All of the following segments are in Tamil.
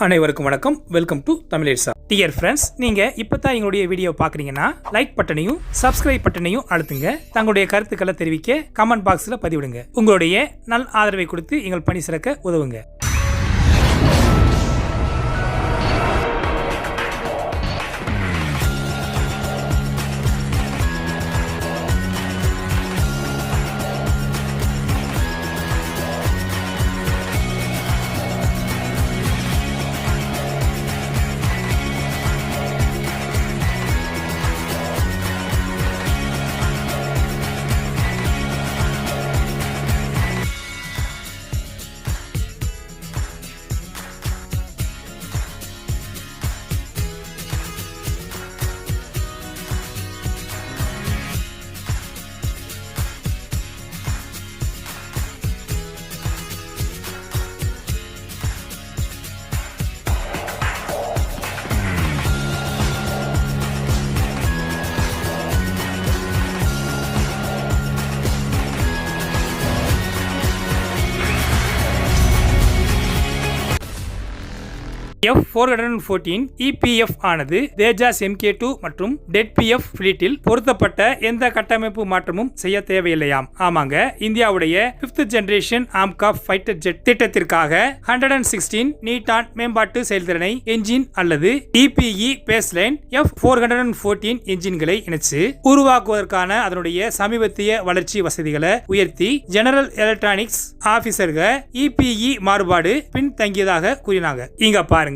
அனைவருக்கும் வணக்கம். வெல்கம் டு தமிழேசா. டியர் ஃப்ரெண்ட்ஸ், நீங்க இப்பதான் எங்களுடைய வீடியோ பாக்குறீங்கன்னா லைக் பட்டனையும் சப்ஸ்கிரைப் பட்டனையும் அழுத்துங்க. தங்களுடைய கருத்துக்களை தெரிவிக்க கமெண்ட் பாக்ஸ்ல பதிவிடுங்க. உங்களுடைய நல் ஆதரவை கொடுத்து எங்கள் பணி சிறக்க உதவுங்க. F414 EPE ஆனது தேஜாஸ் MK2 மற்றும் DEDPF ஃபிளீட்டில் பொருத்தப்பட்ட எந்த கட்டமைப்பு மாற்றமும் செய்ய தேவையில்லையாம். ஆமாங்க, இந்தியாவுடைய 5th ஜெனரேஷன் ஆம்காப் ஃபைட்டர் ஜெட் திட்டத்திற்காக 116 நீட்டான் மேம்பாட்டு செயல்திறனை என்ஜின் அல்லது EPE பேஸ்லைன் F414 என்ஜின்களை இணைச்சு உருவாக்குவதற்கான அதனுடைய சமீபத்திய வளர்ச்சி வசதிகளை உயர்த்தி ஜெனரல் எலக்ட்ரானிக்ஸ் ஆபீசர்கள் EPE மாறுபாடு பின்தங்கியதாக கூறினாங்க. இங்க பாருங்க,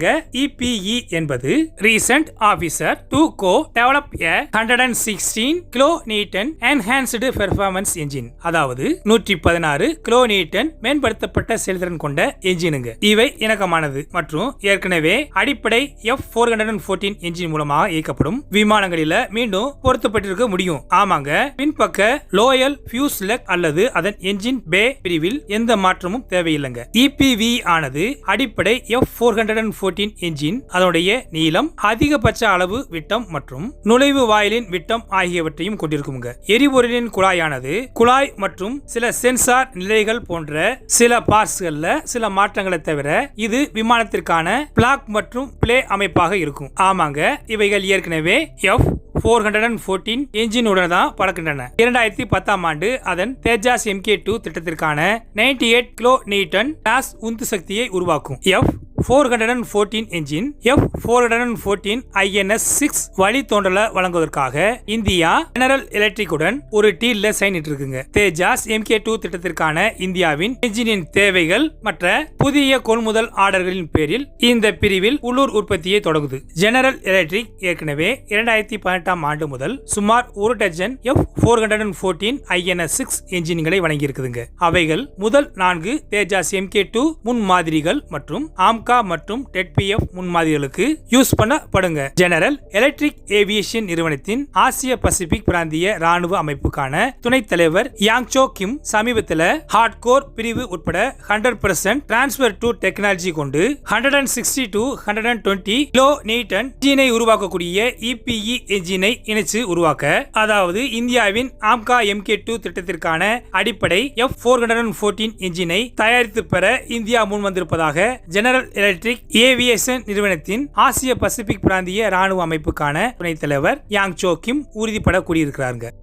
EPE என்பது Recent Officer to Co-Develop a 116 kN Enhanced Performance Engine, அதாவது 116 kN மேம்படுத்தப்பட்ட செயல்திறன் கொண்ட என்ஜினுங்க. இவை இணக்கமானது மற்றும் ஏற்கனவே அடிப்படை F414 என்ஜின் மூலமாக இயக்கப்படும் விமானங்களில மீண்டும் பொருத்தப்பட்டிருக்க முடியும். ஆமாங்க, பின்பக்க லோயல் ஃபியூஸ் லெக் அல்லது அதன் என்ஜின் பே பிரிவில் எந்த மாற்றமும் தேவையில்லைங்க. EPE ஆனது அடிப்படை F414 என்ஜின் அதனுடைய நீளம், அதிகபட்ச அளவு விட்டம் மற்றும் நுழைவு வாயிலின் விட்டம் ஆகியவற்றையும் கொண்டிருக்குங்க. எரிபொருளின் குழாயானது குழாய் மற்றும் சில சென்சார் நிலைகள் போன்ற சில பார்ட்ஸ்கள்ல சில மாற்றங்களை தவிர இது விமானத்திற்கான பிளாக் மற்றும் பிளே அமைப்பாக இருக்கும். ஆமாங்க, இவைகள் ஏற்கனவே F414 என்ஜின் உடன் தான் பறக்கின்றன. 2010ஆம் ஆண்டு அதன் தேஜாஸ் MK2 திட்டத்திற்கான 98 kN கிளாஸ் உந்து சக்தியை உருவாக்கும். F414 என்ஜின் F414 INS-6 வழித்தோன்றலை வழங்குவதற்காக இந்தியா ஜெனரல் எலக்ட்ரிக் உடன் ஒரு டீல்ல சைன் இட்டிருக்குங்க. தேஜாஸ் MK2 திட்டத்திற்கான இந்தியாவின் என்ஜினின் தேவைகள் மற்ற புதிய கொள்முதல் ஆர்டர்களின் பேரில் இந்த பிரிவில் உள்ளூர் உற்பத்தியை தொடங்குது. ஜெனரல் எலக்ட்ரிக் ஏற்கனவே 2018ஆம் ஆண்டு முதல் சுமார் 1 டஜன் F414 INS-6 என்ஜின்களை வழங்கி இருக்குதுங்க. அவைகள் முதல் 4 தேஜாஸ் MK2 முன்மாதிரிகள் மற்றும் ஆம்கா மற்றும் DEDPF முன்மாதிரிகளுக்கு யூஸ் பண்ணப்படுங்க. ஜெனரல் எலக்ட்ரிக் ஏவியேஷன் நிறுவனத்தின் ஆசிய பசிபிக் பிராந்திய ராணுவ அமைப்புக்கான துணைத் தலைவர் யாங்சோ கிம் சமீபத்தில் ஹார்ட்கோர் பிரிவு உட்பட 100% டிரான்ஸ்பர் டு டெக்னாலஜி கொண்டு 160 to 120 kN என்ஜினை உருவாக்கக்கூடிய EPE என்ஜினை இணைச்சு உருவாக்க, அதாவது இந்தியாவின் ஆம்கா MK2 திட்டத்திற்கான அடிப்படை F414 என்ஜினை தயாரித்து பெற இந்தியா முன்வந்திருப்பதாக ஜெனரல் எலக்ட்ரிக் ஏவியேஷன் நிறுவனத்தின் ஆசிய பசிபிக் பிராந்திய ராணுவ அமைப்புக்கான துணைத் தலைவர் யாங்சோ கிம் உறுதிப்பட கூறியிருக்கிறார்கள்.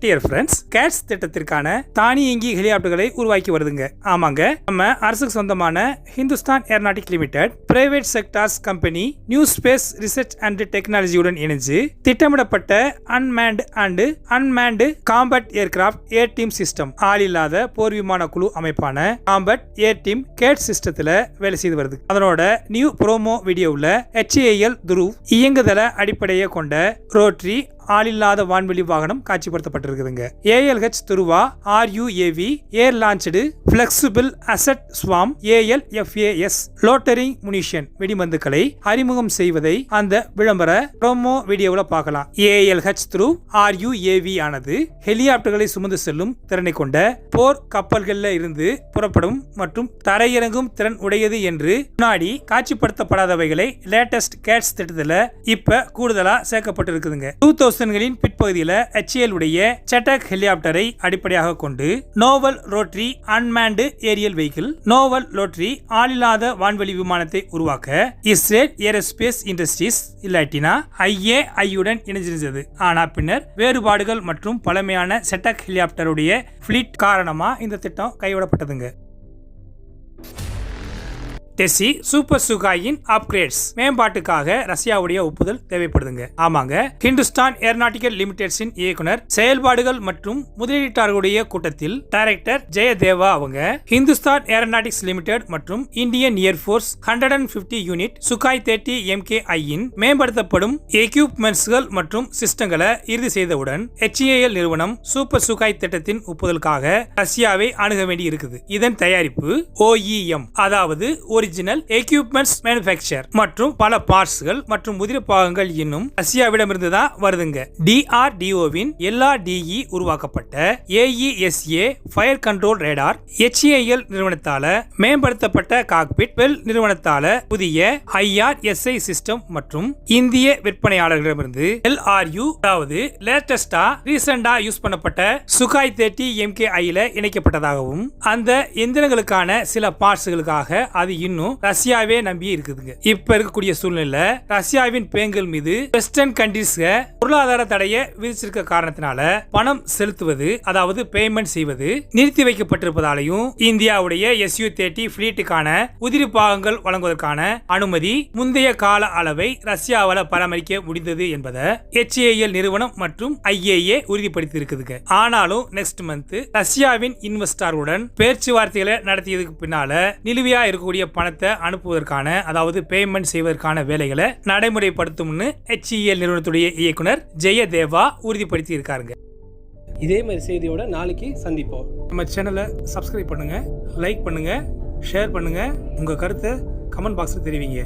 டியர் ஃப்ரெண்ட்ஸ், கேட்ஸ் திட்டத்திற்கான தானியங்கி ஹெலிகாப்டர்களை உருவாக்கி வருதுங்க. ஆமாங்க, நம்ம அரசுக்கு சொந்தமான Hindustan aeronautic limited private sectors company new space research and டெக்னாலஜியுடன் இணைஞ்சு திட்டமிடப்பட்ட unmanned combat aircraft air team system, ஆளில்லாத போர் விமான குழு அமைப்பான காம்பேட் ஏர் டீம் கேட் சிஸ்டத்துல வேலை செய்து வருது. அதனோட நியூ ப்ரோமோ வீடியோவில் HAL துருவ் இயங்குதள அடிப்படையை கொண்ட ரோட்டரி ஆளில்லாத வான்வெளி வாகனம் காட்சிப்படுத்தப்பட்டிருக்குதுங்க. ALH Dhruva RUAV air launched flexible asset swarm ALFAS loitering munition ammunition வெடிமருந்துகளை அறிமுகம் செய்வதை அந்த விளம்பர ப்ரோமோ வீடியோவில் பார்க்கலாம். ALH த்ரூ RUAV ஆனது ஹெலிகாப்டர்களை சுமந்து செல்லும் திறனை கொண்ட போர் கப்பல்களில் இருந்து புறப்படும் மற்றும் தரையிறங்கும் திறன் உடையது என்று முன்னாடி காட்சிப்படுத்தப்படாதவைகளை லேட்டஸ்ட் கேட்ஸ் திட்டத்தில் இப்ப கூடுதலா சேர்க்கப்பட்டிருக்குதுங்க. 2000களின் பிற்பகுதியில் HAL உடைய சட்டக் ஹெலிகாப்டரை அடிப்படையாக கொண்டு novel rotary unmanned aerial vehicle novel rotary ஆளில்லாத வான்வெளி விமானத்தை உருவாக்க இஸ்ரேல் ஏரோஸ்பேஸ் இண்டஸ்ட்ரீஸ் இல்லாட்டினா IAI-உடன் இணைஞ்சிருந்தது. ஆனா பின்னர் வேறுபாடுகள் மற்றும் பழமையான செட்டக் ஹெலிகாப்டருடைய ஃபிளீட் காரணமா இந்த திட்டம் கைவிடப்பட்டதுங்க. டெசி சூப்பர் சுகாயின் அப்கிரேட்ஸ் மேம்பாட்டுக்காக ரஷ்யாவுடைய ஒப்புதல் தேவைப்படுதுங்க. ஆமாங்க, ஹிந்துஸ்தான் ஏரோநாட்டிக்கல் லிமிடெட்ஸின் இயக்குனர் செயல்பாடுகள் மற்றும் முதலீட்டாளர்களுடைய கூட்டத்தில் டைரக்டர் ஜெயதேவா அவங்க ஹிந்துஸ்தான் ஏரோநாட்டிக்ஸ் லிமிடெட் மற்றும் இந்தியன் ஏர்ஃபோர்ஸ் 150 யூனிட் Sukhoi-30 MKI-இன் மேம்படுத்தப்படும் எக்யூப்மெண்ட்ஸ்கள் மற்றும் சிஸ்டங்களை இறுதி செய்தவுடன் HAL நிறுவனம் சூப்பர் சுகாய் திட்டத்தின் ஒப்புதலுக்காக ரஷ்யாவை அணுக வேண்டி இருக்குது. இதன் தயாரிப்பு OEM அதாவது ஒரிஜினல் எக்யூப்மெண்ட்ஸ் மேனுஃபேக்சர் மற்றும் பல பார்ட்ஸ்கள் மற்றும் முதிர பாகங்கள் இன்னும் ரஷ்யாவிடமிருந்து தான் வருதுங்க. DRDO-வின் LRDE உருவாக்கப்பட்ட AESA fire control radar HAL நிறுவனத்தால மேம்படுத்தப்பட்ட காக்பிட் பெல் நிறுவனத்தால புதிய IRSI சிஸ்டம் மற்றும் இந்திய விற்பனையாளர்களிடமிருந்து LRU அதாவது லேட்டஸ்டா ரீசெண்டா யூஸ் பண்ணப்பட்ட Sukhoi-30 MKI-ல இணைக்கப்பட்டதாகவும் அந்த எந்திரங்களுக்கான சில பார்ட்ஸ்களுக்காக அது இன்னும் ரஷ்யாவே நம்பி இருக்குதுங்க. இப்ப இருக்கக்கூடிய சூழ்நிலை ரஷ்யாவின் பேங்கல் மீது வெஸ்டர்ன் கண்ட்ரீஸ் பொருளாதார தடையை விதிச்சிருக்க காரணத்தினால பணம் செலுத்துவது அதாவது பேமெண்ட் செய்வது நிறுத்தி வைக்கப்பட்டிருப்பதாலையும் இந்தியாவுடைய Su-30 பிளீட்டுக்கான உதிரி பாகங்கள் வழங்குவதற்கான அனுமதி முந்தைய கால அளவை ரஷ்யாவால பராமரிக்க முடிந்தது என்பதை HAL நிறுவனம் மற்றும் IAA உறுதிப்படுத்தி இருக்குதுங்க. ஆனாலும் நெக்ஸ்ட் மந்த் ரஷ்யாவின் இன்வெஸ்டருடன் பேச்சுவார்த்தைகளை நடத்தியதுக்கு பின்னால நிலுவையா இருக்கக்கூடிய பணத்தை அனுப்புவதற்கான அதாவது பேமெண்ட் செய்வதற்கான வேலைகளை நடைமுறைப்படுத்தும்னு HAL நிறுவனத்துடைய இயக்குனர் ஜெயதேவா உறுதிப்படுத்தி இருக்காருங்க. இதே மாதிரி செய்தியோட நாளைக்கு சந்திப்போம். நம்ம சேனலை சப்ஸ்கிரைப் பண்ணுங்க, லைக் பண்ணுங்க, ஷேர் பண்ணுங்க, உங்க கருத்தை கமெண்ட் பாக்ஸ்ல தெரிவிங்க.